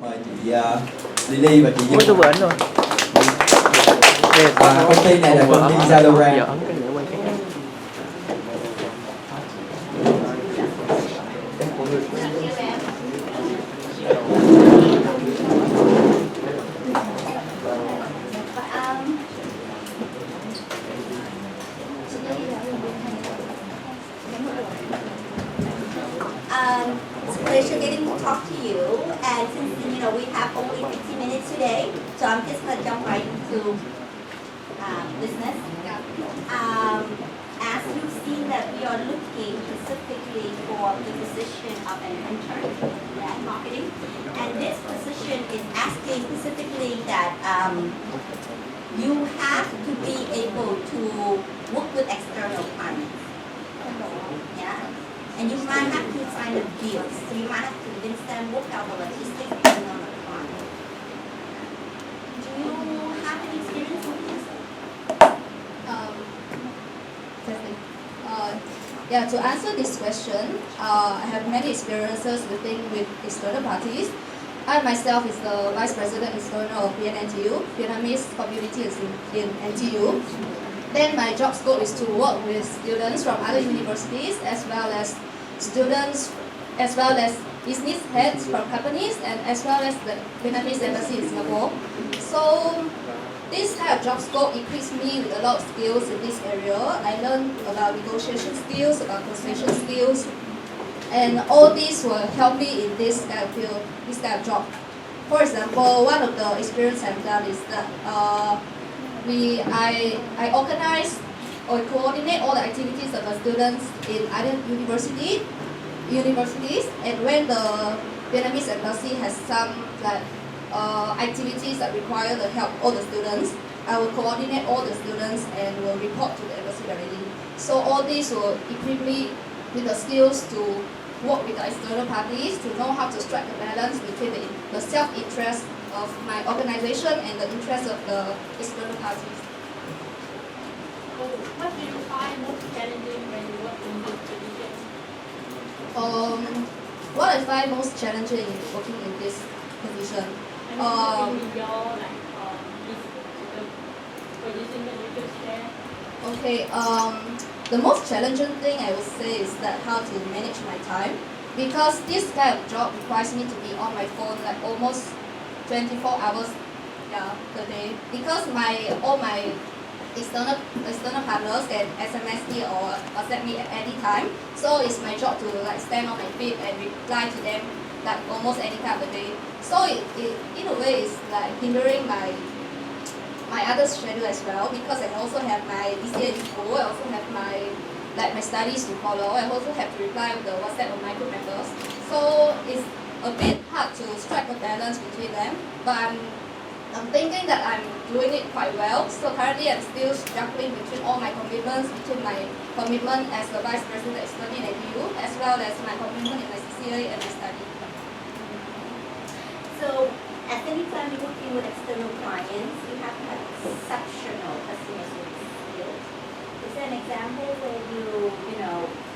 mời chị Lily và chị Ủa, tôi vừa ảnh rồi. Công ty này là công ty Zalora. Giờ ấn cái nữa quay cái khác. It's a pleasure getting to talk to you. And since we have only 50 minutes today, so I'm just gonna jump right into business. As you've seen that we are looking specifically for the position of an intern in marketing, and this position is asking specifically that you have to be able to work with external clients. Yeah. And you might have to sign a deal. So you might have to convince them, work out the logistics depending on the client. Do you have any experience with this? Yeah, to answer this question, I have many experiences working with external parties. I myself is the Vice President External of VNNTU, Vietnamese Community in NTU. Then my job scope is to work with students from other universities as well as students, as well as business heads from companies, and as well as the Vietnamese embassy in Singapore. So this kind of job scope equips me with a lot of skills in this area. I learned about negotiation skills, about persuasion skills, and all these will help me in this kind of field, this kind of job. For example, one of the experience I've done is that I organize or coordinate all the activities of the students in other universities, and when the Vietnamese embassy has some activities that require the help of all the students, I will coordinate all the students and will report to the embassy directly. So all these will equip me with the skills to work with the external parties, to know how to strike the balance between the self-interest of my organization and the interest of the external parties. What do you find most challenging when you work in this position? What I find most challenging in working in this position. In your the position that you just shared. Okay. The most challenging thing I would say is that how to manage my time, because this kind of job requires me to be on my phone like almost 24 hours per day, because all my external partners can SMS me or WhatsApp me at any time. So it's my job to stand on my feet and reply to them almost any time of the day. So it in a way is hindering my other schedule as well, because I also have my DCA in school. I also have my studies to follow. I also have to reply with the WhatsApp of my group members. So it's a bit hard to strike a balance between them. But I'm thinking that I'm doing it quite well. So currently I'm still juggling between all my commitments, between my commitment as the Vice President External at NTU, as well as my commitment in my CCA and my study. So at any time you're working with external clients, you have to have exceptional customer service skills. Is there an example where you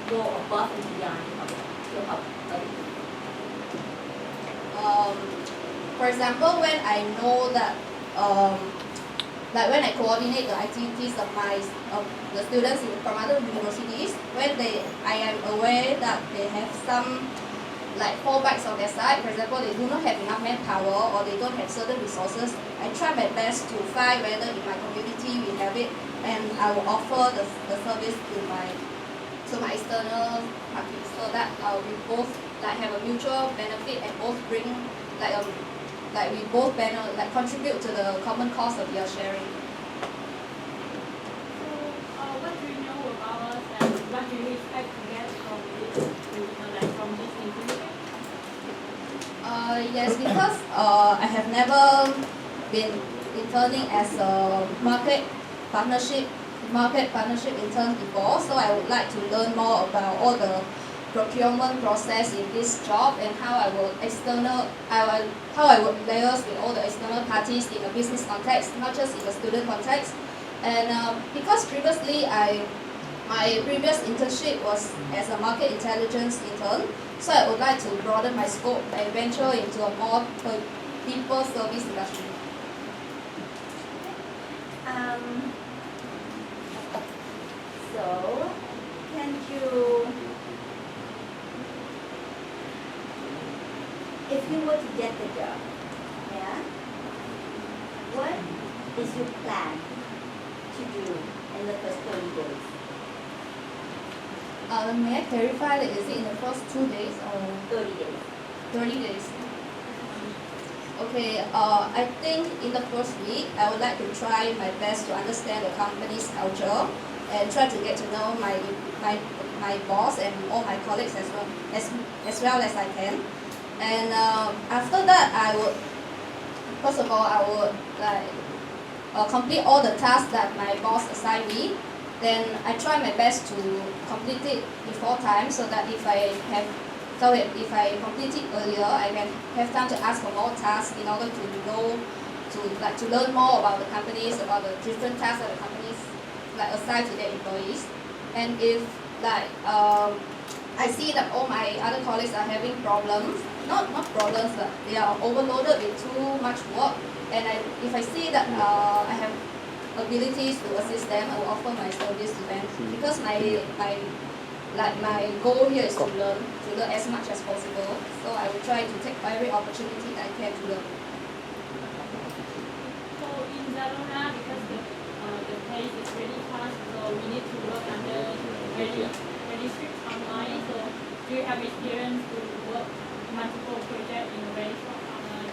go above and beyond to help others? For example, when I know that, when I coordinate the activities of the students from other universities, when I am aware that they have some fallbacks on their side. For example, they do not have enough manpower or they don't have certain resources, I try my best to find whether in my community we have it, and I will offer the service to my external parties, so that we both have a mutual benefit and both bring we both contribute to the common cause that we are sharing. So what do you know about us and what do you expect to get from this interview? Yes, because I have never been interning as a market partnership intern before, so I would like to learn more about all the procurement process in this job and how I would liaise with all the external parties in a business context, not just in the student context. And because previously my previous internship was as a market intelligence intern, So I would like to broaden my scope and venture into a more people service industry. So, can you, if you were to get the job, yeah, what is your plan to do in the first 30 days? May I clarify that is it in the first 2 days or 30 days. 30 days? Okay, I think in the first week, I would like to try my best to understand the company's culture and try to get to know my boss and all my colleagues as well as I can. And after that, I would, first of all, I would complete all the tasks that my boss assigned me. Then I try my best to complete it before time so that if I complete it earlier, I can have time to ask for more tasks in order to know, to learn more about the companies, about the different tasks that the companies assign to their employees. And if I see that all my other colleagues are having problems, not problems, but they are overloaded with too much work, and if I see that I have abilities to assist them, I will offer my service to them because my goal here is to learn as much as possible. So I will try to take every opportunity that I can to learn. So in Zalora, because the pace is really fast, so we need to work under very strict timeline. So do you have experience to work multiple projects in a very short timeline?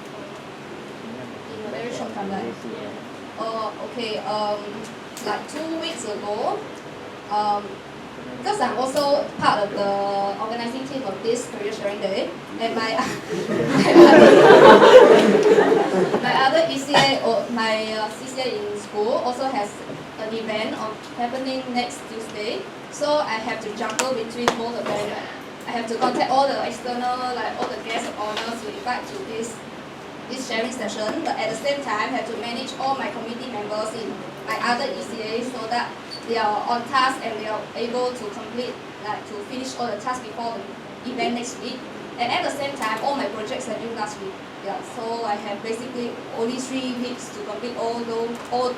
In a very short timeline. Yeah. Okay. Like 2 weeks ago, because I'm also part of the organizing team of this career sharing day, and my other ECA or my CCA in school also has an event happening next Tuesday. So I have to juggle between both of them. I have to contact all the external, all the guests of honor to invite to this sharing session, but at the same time have to manage all my committee members in my other ECA so that they are on task and they are able to complete, to finish all the tasks before the event next week. And at the same time, all my projects are due last week. Yeah, so I have basically only 3 weeks to complete all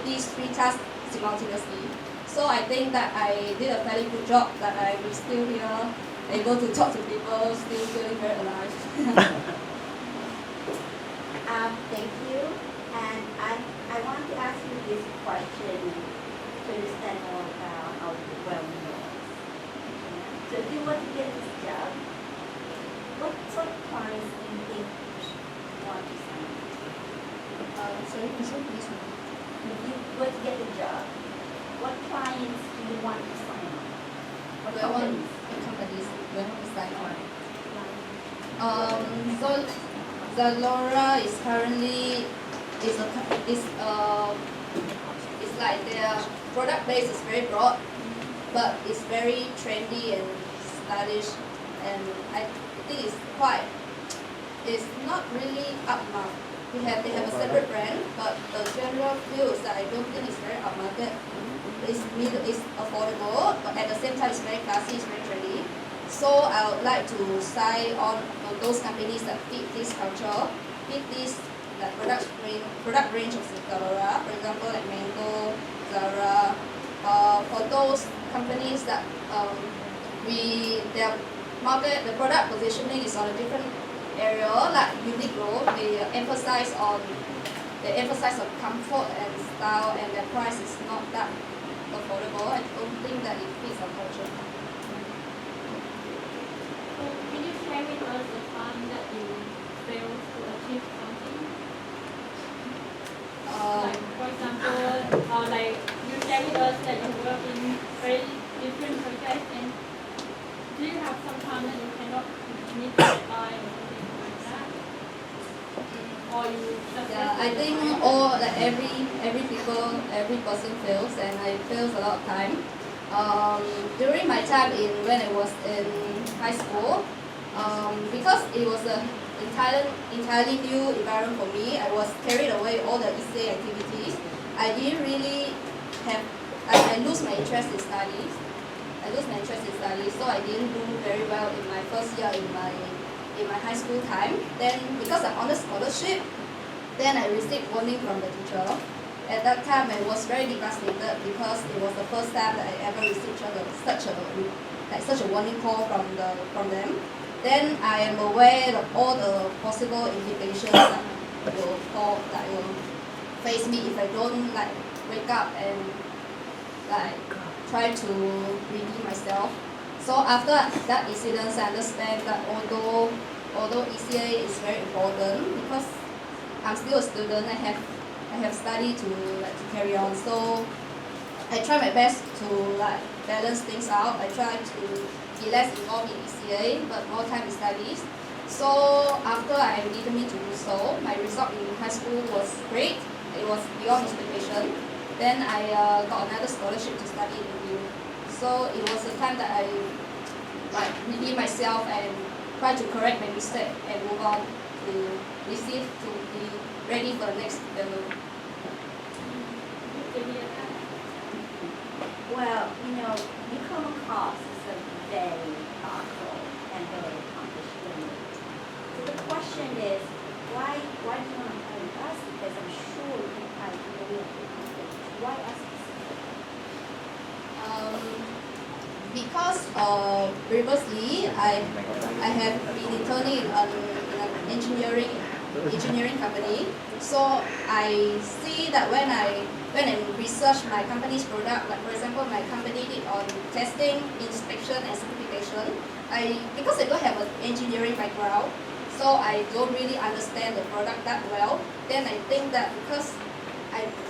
these 3 tasks simultaneously. So I think that I did a fairly good job, that I'm still here, able to talk to people, still feeling very alive. Thank you. And I want to ask you this question to understand more about how well you know us. So if you want to get this job, what sort of clients do you think you want to sign? Sorry, please repeat. If you were to get the job, what clients do you want to sign on? What companies? Do I want to sign on? So Zalora is currently like their product base is very broad, but it's very trendy and stylish, and I think it's not really upmarket. They have a separate brand, but the general feel is that I don't think it's very upmarket. It's affordable, but at the same time it's very classy, it's very trendy. So I would like to sign on those companies that fit this culture, fit this product range of Zalora, for example like Mango, Zara. For those companies that the product positioning is on a different area, like Uniqlo, they emphasize on comfort and style, and their price is not that affordable. I don't think that it fits our culture. So can you share with us the time that you failed to achieve something? For example, you share with us that you work in very different projects, and do you have some time that you cannot meet the deadline or something like that? Or you just I think every person fails, and I fails a lot of time. During my time when I was in high school, because it was an entirely new environment for me, I was carried away all the ECA activities. I didn't really I lose my interest in studies, lose my interest in study, so I didn't do very well in my first year in my high school time. Then because I'm on the scholarship, then I received warning from the teacher. At that time, I was very devastated because it was the first time that I ever received such a warning call from them. Then I am aware of all the possible implications that will face me if I don't wake up and try to redeem myself. So after that incident, I understand that although ECA is very important, because I'm still a student, I have studied to carry on. So I try my best to balance things out. I try to be less involved in ECA, but more time in studies. So after I am determined to do so, my result in high school was great. It was beyond expectation. Then I got another scholarship to study in Nguyễn. So it was a time that I redeem myself and try to correct my mistake and move on to be ready for the next level. Well, Nicola Cost is a very thoughtful and very accomplished woman. So the question is, why do you want to apply with us? Because I'm sure you can apply to many of the companies. Why us specifically? Because previously I have been interning in an engineering company, so I see that when I research my company's product, like for example my company did on testing, inspection and certification, because I don't have an engineering background, so I don't really understand the product that well. Then I think that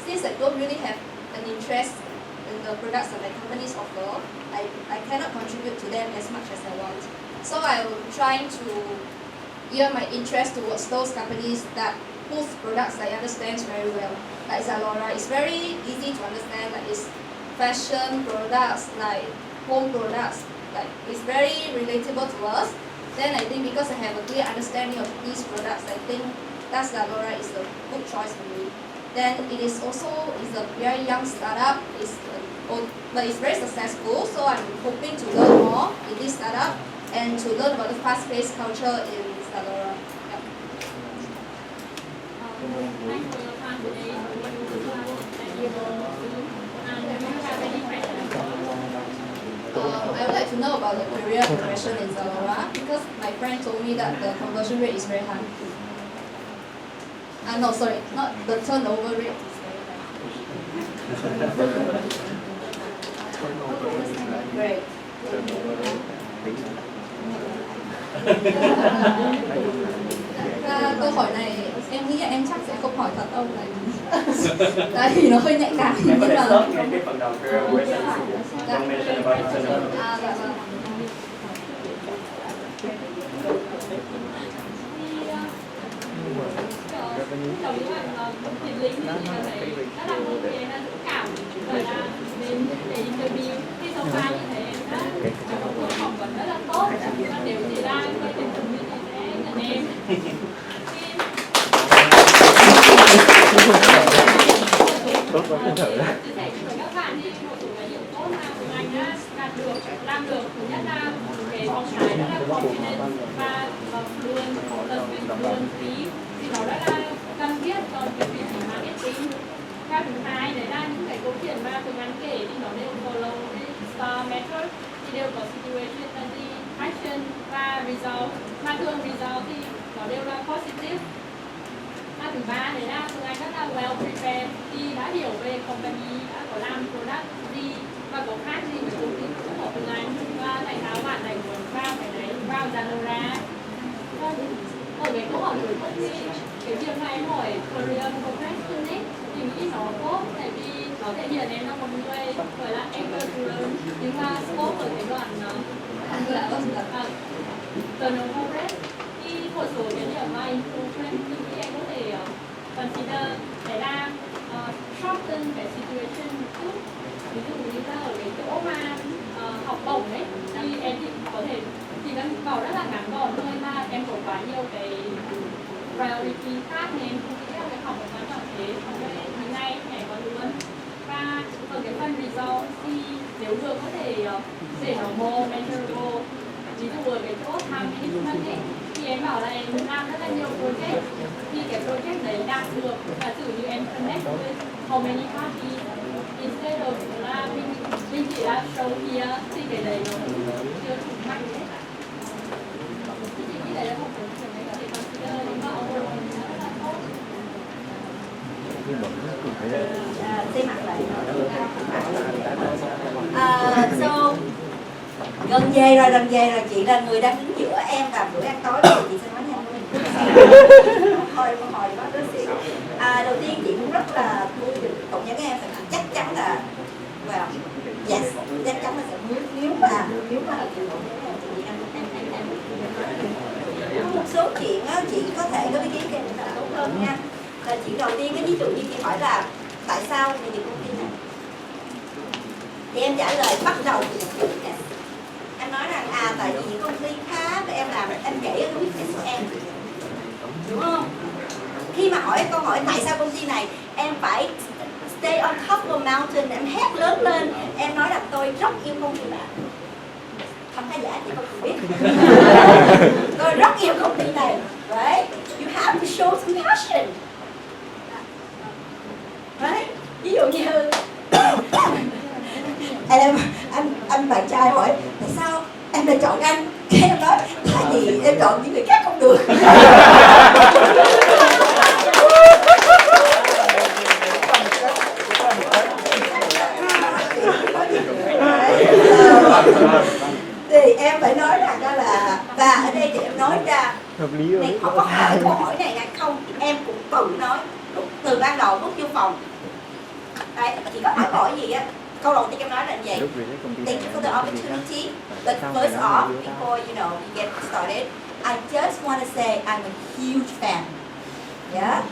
since I don't really have an interest in the products that my companies offer, I cannot contribute to them as much as I want. So I'm trying to gear my interest towards those companies whose products I understand very well. Like Zalora, it's very easy to understand. It's fashion products, like home products. It's very relatable to us. Then I think because I have a clear understanding of these products, I think that Zalora is a good choice for me. Then it is a very young startup. But it's very successful. So I'm hoping to learn more in this startup and to learn about the fast-paced culture in Zalora. Thanks for your time today. And do you have any questions? I would like to know about the career progression in Zalora because my friend told me that the conversion rate is very high. No, sorry, not the turnover rate is very high. Great. Câu hỏi này em nghĩ là em chắc sẽ không hỏi thật đâu, tại vì nó hơi nhạy cảm. Em có thể stop cái phần đầu career progression. Dạ. Don't mention about the turnover. Dạ vâng. Đồng ý bạn Thịnh Linh thì mình thấy rất là vui vì em đã dũng cảm và đã đến để interview. Khi so far như thế em đã có một buổi phỏng vấn rất là tốt và nếu chỉ ra cái tình hình như thế sẽ nhận em. Chia sẻ với các bạn thì một số cái điểm tốt mà của anh đã đạt được, làm được. Thứ nhất là cái phong thái rất là confident và fluent, fluency thì nó rất là cần thiết cho cái việc marketing. Và thứ hai đấy là những cái câu chuyện mà Phương Anh kể thì nó đều follow cái STAR method, thì đều có situation, action và result. Mà thường result thì nó đều là positive. Và thứ ba đấy là Phương Anh rất là well prepared khi đã hiểu về company, đã có làm product gì và có khác gì với công ty của Phương Anh, và tại sao bạn lại muốn vào cái đấy, vào Zalora. Ở cái câu hỏi cuối cùng thì cái việc mà em hỏi career progression ấy thì nghĩ nó tốt, tại vì nó thể hiện em là một người gọi là eager to learn, nhưng mà scope ở cái đoạn turnover rate thì một số cái điểm mà improvement thì em có thể consider để là shorten cái situation một chút. Ví dụ như là ở cái chỗ mà học bổng ấy thì em có thể chỉ cần bảo rất là ngắn gọn thôi, mà em có quá nhiều cái priority khác nên em không nghĩ là cái học một ngắn gọn thế không phải như này nhảy vào luôn. Và ở cái phần result thì nếu vừa có thể để em bảo là em làm rất là nhiều project, thì cái project đấy đạt được giả sử như em connect với how many parties instead of là mình chỉ là show here thì cái đấy nó chưa đủ mạnh hết. Thì chị nghĩ đấy là một cái chuyện này có thể consider nhưng mà overall thì nó rất là tốt. Xây mặt lại. So gần về rồi, chị là người đang đứng giữa em và bữa ăn tối thì chị sẽ nói nhanh hơn. Thôi câu hỏi đó đối xị. Đầu tiên chị cũng rất là vui được cộng với em, phải chắc chắn là yes, chắc chắn là sẽ muốn nếu mà chị cộng với em thì em có một số chuyện á, chị có thể có ý kiến em là tốt hơn nha. Là chuyện đầu tiên, cái ví dụ như chị hỏi là tại sao thì chị công ty này, thì em trả lời bắt đầu từ một business. Em nói rằng tại vì những công ty khác và em làm, em kể cái business của em, đúng không? Khi mà hỏi câu hỏi tại sao công ty này, em phải stay on top of a mountain, em hét lớn lên, em nói rằng tôi rất yêu công ty bạn. Không khán giả chị không biết. Tôi rất yêu công ty này, right? You have to show some passion, right? Ví dụ như anh bạn trai hỏi tại sao em lại chọn anh, cái em nói tại vì em chọn những người khác không được. Thì em phải nói rằng đó là, và ở đây thì em nói ra này, họ có hỏi câu hỏi này hay không thì em cũng tự nói từ ban đầu lúc vô phòng. Đấy, chị có hỏi câu hỏi gì á, câu đầu tiên em nói là gì? Thank you for the opportunity, but first off, before you get started, I just want to say I'm a huge fan. Yeah,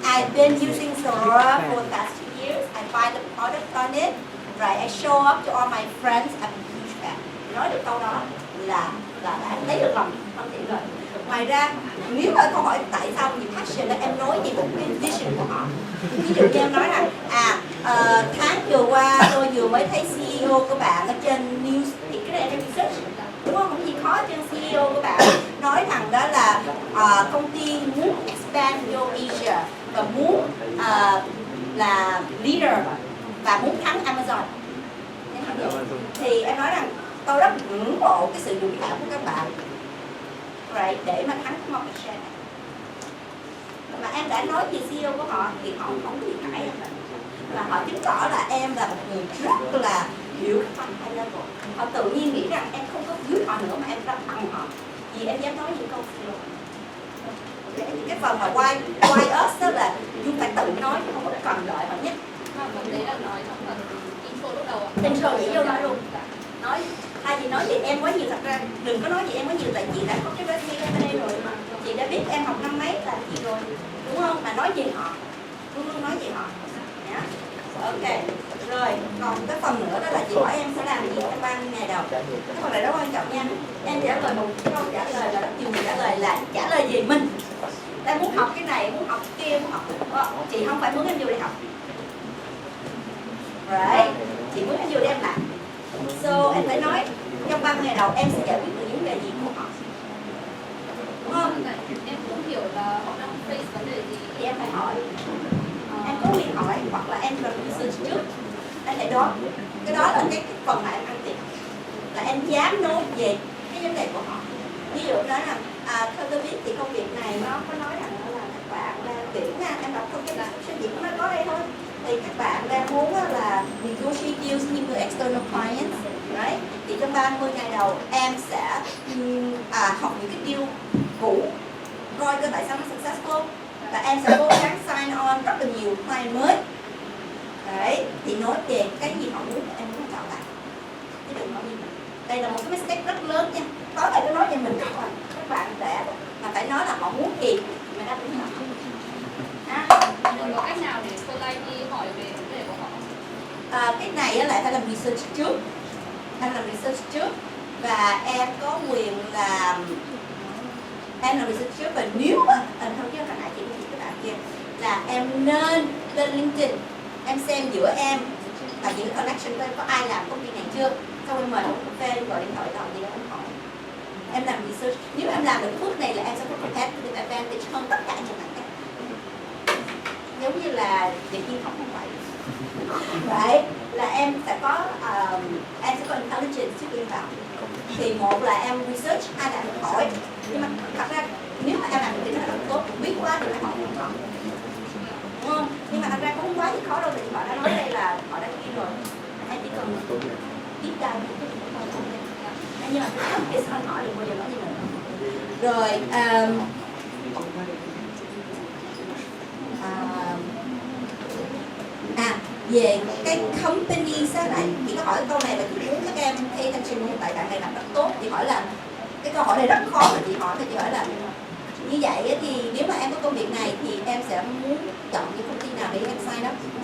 I've been using Sora for the past 2 years. I buy the product on it, right? I show up to all my friends. I'm a huge fan. Nói được câu đó là đã lấy được lòng không chị rồi. Ngoài ra, nếu mà câu hỏi tại sao nhiều passion đó, em nói về một cái vision của họ. Ví dụ như em nói rằng tháng vừa qua tôi vừa mới thấy CEO của bạn ở trên news, thì cái này em research, đúng không? Không gì khó, trên CEO của bạn nói rằng đó là công ty muốn expand vô Asia và muốn là leader và muốn thắng Amazon. Thì em nói rằng tôi rất ngưỡng mộ cái sự dũng cảm của các bạn, right, để mà thắng cái market share này. Mà em đã nói về CEO của họ thì họ không có gì cãi em, và họ chứng tỏ là em là một người rất là hiểu cái high level. Họ tự nhiên nghĩ rằng em không có dưới họ nữa mà em đã bằng họ, vì em dám nói những câu CEO. Cái phần mà why us đó là chúng phải tự nói, không có cần đợi họ nhất. Phần đấy là nói trong phần intro lúc đầu ạ. Intro chỉ vô nói luôn. Nói thay vì nói gì em quá nhiều, thật ra đừng có nói gì em quá nhiều, tại chị đã có cái resume ở đây rồi mà, chị đã biết em học năm mấy là gì rồi, đúng không? Mà nói gì họ, luôn luôn nói gì họ. Yeah. Ok, rồi còn cái phần nữa đó là chị hỏi em sẽ làm gì trong 30 ngày đầu. Cái phần này rất quan trọng nha. Em trả lời một câu trả lời là rất nhiều người trả lời là trả lời gì mình. Em muốn học cái này, muốn học cái kia, muốn học chị không phải muốn em vô để học. Right, chị muốn em vô để em làm. So em phải nói trong 30 ngày đầu em sẽ giải quyết được những vấn đề gì của họ, đúng không? Em không hiểu là họ đang face vấn đề gì Thì em phải hỏi, em có quyền hỏi hoặc là em cần research trước. Em phải đó, cái đó là cái phần mà em ăn tiền, là em dám nói về cái vấn đề của họ. Ví dụ nói là theo tôi biết thì công việc này nó có nói rằng là các bạn đang tuyển nha, em đọc không cái description gì cũng nói có đây thôi, thì các bạn đang muốn là negotiate deals with những người external clients, right? Thì trong 30 ngày đầu em sẽ học những cái deal cũ, coi coi tại sao nó successful, và em sẽ cố gắng sign on rất là nhiều client mới. Đấy, thì nói về cái gì họ muốn em muốn chọn bạn. Chứ đừng nói gì mình. Đây là một cái mistake rất lớn nha. Có thể tôi nói về mình không, các bạn trẻ mà phải nói là họ muốn gì thì mình đáp ứng họ. Mình có cách nào để politely hỏi về vấn đề của họ? Cái này lại phải làm research trước. Em làm research trước và em có quyền là em làm research trước, và nếu anh không chứ hồi nãy chị nói với các bạn kia là em nên lên LinkedIn em xem giữa em và những connection của em có ai làm công ty này chưa, xong em mời uống cà phê, gọi điện thoại gì đó em hỏi. em làm research. Nếu em làm được cái bước này là em sẽ có competitive advantage hơn tất cả những bạn khác. Giống như là việc viên không phải. Đấy, là em sẽ có intelligence trước khi vào. Thì một là em research, hai là em hỏi. Nhưng mà thật ra nếu mà em làm được thì nó rất tốt, biết quá thì phải hỏi không khó. Đúng không? Nhưng mà thật ra cũng không quá gì khó đâu, vì họ đã nói đây là họ đã ghi rồi. Em chỉ cần biết ra một chút thôi. Nhưng mà cái sau hỏi đừng bao giờ nói gì nữa. Rồi, về cái company sao lại chị có hỏi câu này là chị muốn các em pay attention tại bạn này làm rất tốt. Chị hỏi là cái câu hỏi này rất khó mà chị hỏi là như vậy thì nếu mà em có công việc này thì em sẽ muốn chọn cái công ty nào để em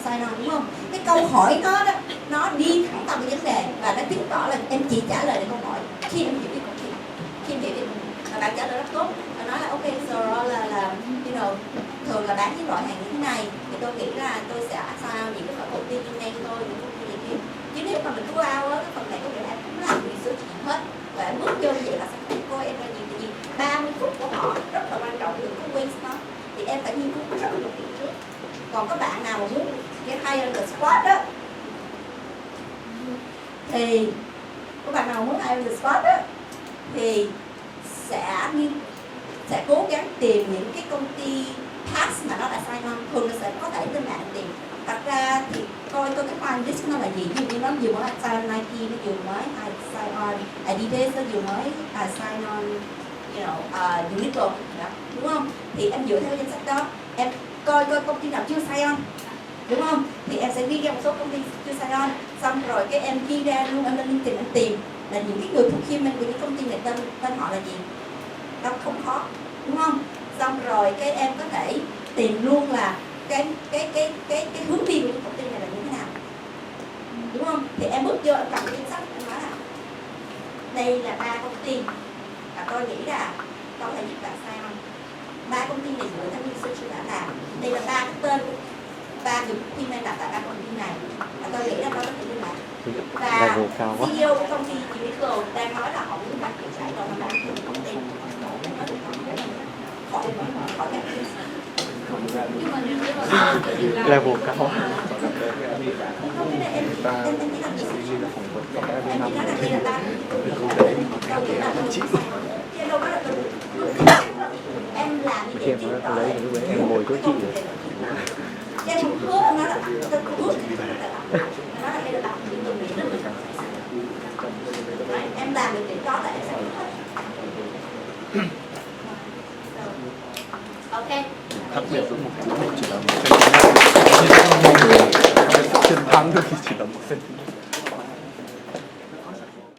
sign on đúng không? Cái câu hỏi nó đi thẳng vào cái vấn đề và nó chứng tỏ là em chỉ trả lời được câu hỏi khi em hiểu cái công ty, khi em hiểu cái và bạn trả lời rất tốt và nói là ok so là you know, thường là bán những loại hàng như thế này thì tôi nghĩ là tôi sẽ sao những cái công ty như này thôi, những công ty này kia. Chứ nếu mà mình cứ ao á, cái phần này có thể em không làm research gì hết và em bước vô như vậy là sẽ không coi em ra gì, tại vì 30 phút của họ rất là quan trọng, đừng có waste nó. Thì em phải nghiên cứu rất là kỹ trước. Còn các bạn nào mà muốn get higher on the spot đó thì các bạn nào muốn higher on the spot đó thì sẽ cố gắng tìm những cái công ty pass mà nó đã sign on, thường nó sẽ có thể trên mạng tìm. Thật ra thì coi cái file list nó là gì, ví dụ như nó vừa mới sign on Nike, nó vừa mới sign on Adidas, nó vừa mới sign on you know, Uniqlo đó, đúng không? Thì em dựa theo danh sách đó, em coi công ty nào chưa sign on, đúng không? Thì em sẽ ghi ra một số công ty chưa sign on, xong rồi cái em ghi ra luôn, em lên LinkedIn em tìm là những cái người procurement của những công ty này tên họ là gì, đó không khó, đúng không? Xong rồi cái em có thể tìm luôn là cái hướng đi của những công ty này là như thế nào, đúng không? Thì em bước vô em cầm cái danh sách em nói là đây là 3 công ty và tôi nghĩ là tôi có thể giúp bạn sign on. 3 công ty này dựa theo research đã làm, đây là 3 cái tên, 3 người procurement đặt tại 3 công ty này và tôi nghĩ là tôi có thể liên lạc. Và CEO của công ty Uniqlo đang nói là họ muốn bạn kiểm tra rồi mà bạn công ty khỏi các Nhưng mà nếu như mà level cao. không biết là em chỉ là em chỉ nói là đây là 3 em làm như vậy Em lấy lúc đấy em ngồi chỗ chị rồi. em không hứa nó là tôi không hứa nó là đây là bạn chỉ tôi nghĩ là mình em làm được chuyện đó là em sẽ hết. Ok. Khác biệt giữa một cú chỉ là 1 cm. Chiến thắng thôi thì chỉ là 1 cm.